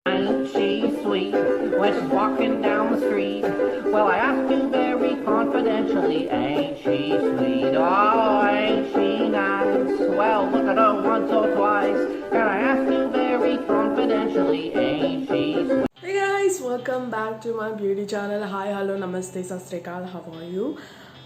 Ain't she sweet when she's walking down the street? Well, I asked you very confidentially, ain't she sweet? Oh, ain't she nice? Well, look at her once or twice, and I asked you very confidentially, ain't she sweet? Hey guys, welcome back to my beauty channel. Hi, hello, namaste, sastrikal, how are you?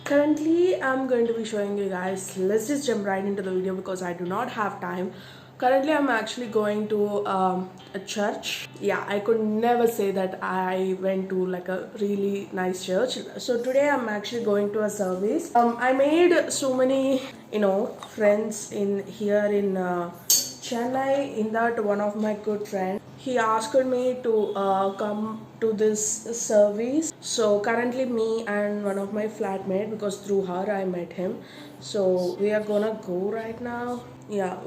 Currently, I'm going to be showing you guys. Let's just jump right into the video because I do not have time. Currently, I'm actually going to a church. Yeah, I could never say that I went to like a really nice church. So today, I'm actually going to a service. I made so many, friends in here in Chennai. In that, one of my good friends, he asked me to come to this service. So currently me and one of my flatmate, because through her I met him, so we are gonna go right now. Yeah,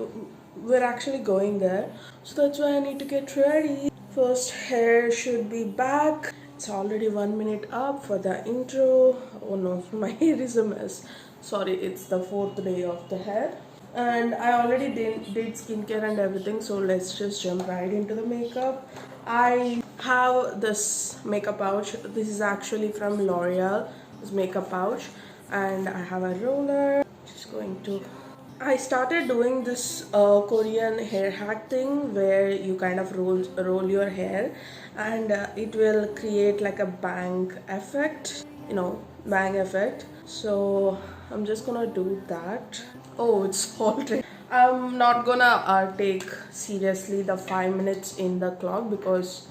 we're actually going there, so that's why I need to get ready. First, hair should be back. It's already 1 minute up for the intro. Oh no, my hair is a mess. Sorry, it's the fourth day of the hair. And I already did skincare and everything, so let's just jump right into the makeup. I have this makeup pouch. This is actually from L'Oreal, this makeup pouch, and I have a roller. Just going to I started doing this Korean hair hack thing where you kind of roll your hair, and it will create like a bang effect, bang effect. So I'm just gonna do that. Oh, it's already. I'm not gonna take seriously the 5 minutes in the clock because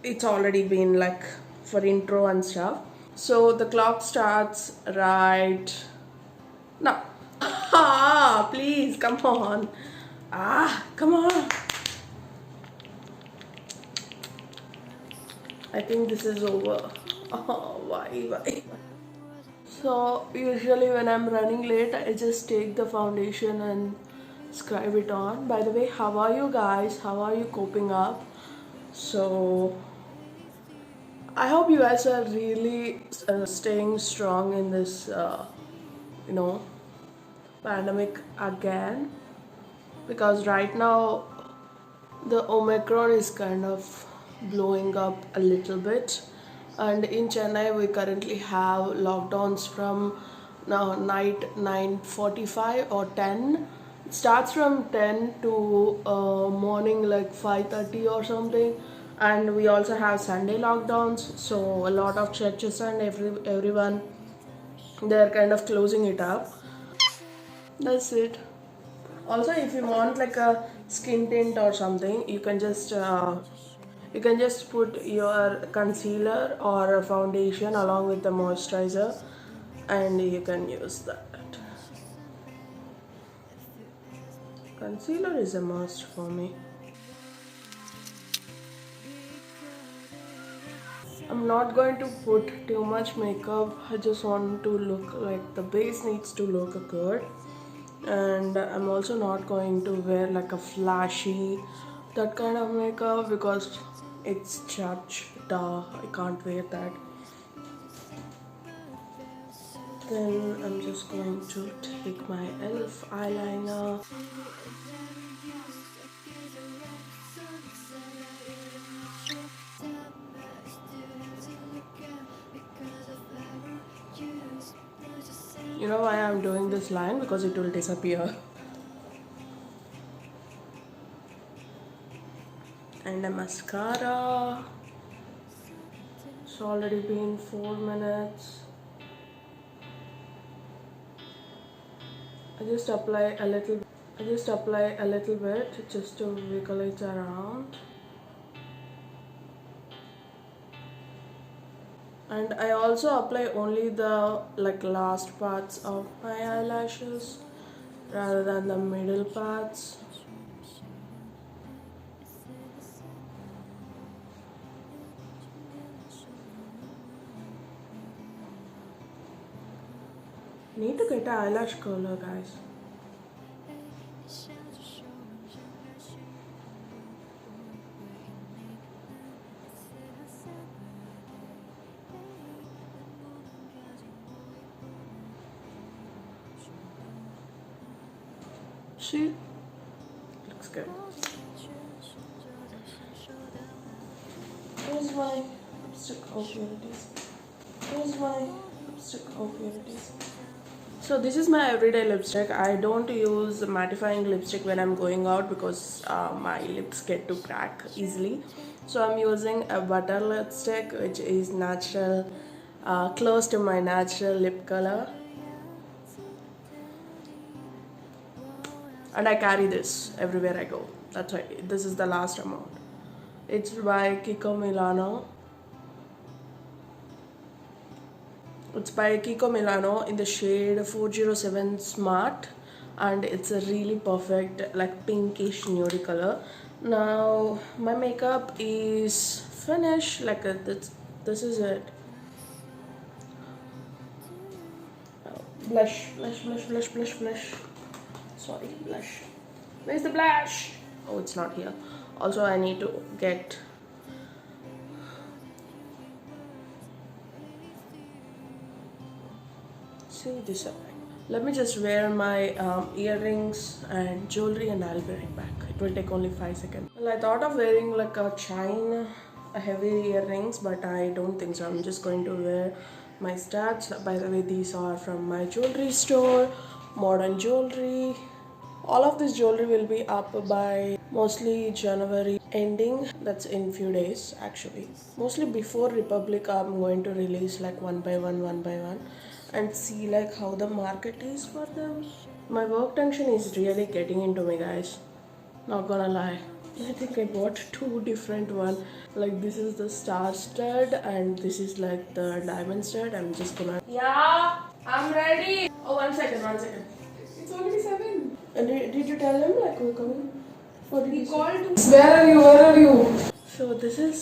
it's already been like for intro and stuff. So the clock starts right now. Ah, please, come on. Come on. I think this is over. Oh, why? So, usually when I'm running late, I just take the foundation and scrub it on. By the way, how are you guys? How are you coping up? So, I hope you guys are really staying strong in this, you know, pandemic again, because right now the Omicron is kind of blowing up a little bit, and in Chennai we currently have lockdowns from now night 9:45 or 10. It starts from 10 to morning like 5:30 or something, and we also have Sunday lockdowns. So a lot of churches and everyone, they're kind of closing it up. That's it. Also, if you want like a skin tint or something, you can just put your concealer or a foundation along with the moisturizer, and you can use that. Concealer is a must for me. I'm not going to put too much makeup. I just want to look like the base needs to look good. And I'm also not going to wear like a flashy that kind of makeup because it's church. Duh, I can't wear that. Then I'm just going to take my e.l.f. eyeliner. You know why I'm doing this line? Because it will disappear. And a mascara. It's already been 4 minutes. I just apply a little bit just to wiggle it around. And I also apply only the last parts of my eyelashes rather than the middle parts. Need to get an eyelash curler, guys. See? Looks good. my lipstick. Oh, here it is. Here's my lipstick. Oh, here it is. So this is my everyday lipstick. I don't use mattifying lipstick when I'm going out because my lips get to crack easily. So I'm using a butter lipstick which is natural, close to my natural lip color. And I carry this everywhere I go. That's why this is the last amount. It's by Milano. It's by Milano in the shade 407 Smart, and it's a really perfect like pinkish nude color. Now my makeup is finished. Like this is it. Blush. Sorry, blush. Where's the blush? Oh, it's not here. Also, I need to get. See this effect. Let me just wear my earrings and jewelry, and I'll be right back. It will take only 5 seconds. Well, I thought of wearing like a chain, a heavy earrings, but I don't think so. I'm just going to wear my studs. By the way, these are from my jewelry store, Modern Jewelry. All of this jewelry will be up by mostly January ending. That's in few days actually. Mostly before Republic, I'm going to release like one by one, and see like how the market is for them. My work tension is really getting into me, guys. Not gonna lie. I think I bought two different ones. Like this is the star stud and this is like the diamond stud. I'm just gonna. Yeah, I'm ready. Oh, one second. It's already 7. And did you tell him like we're coming? What did he called? Where are you? So this is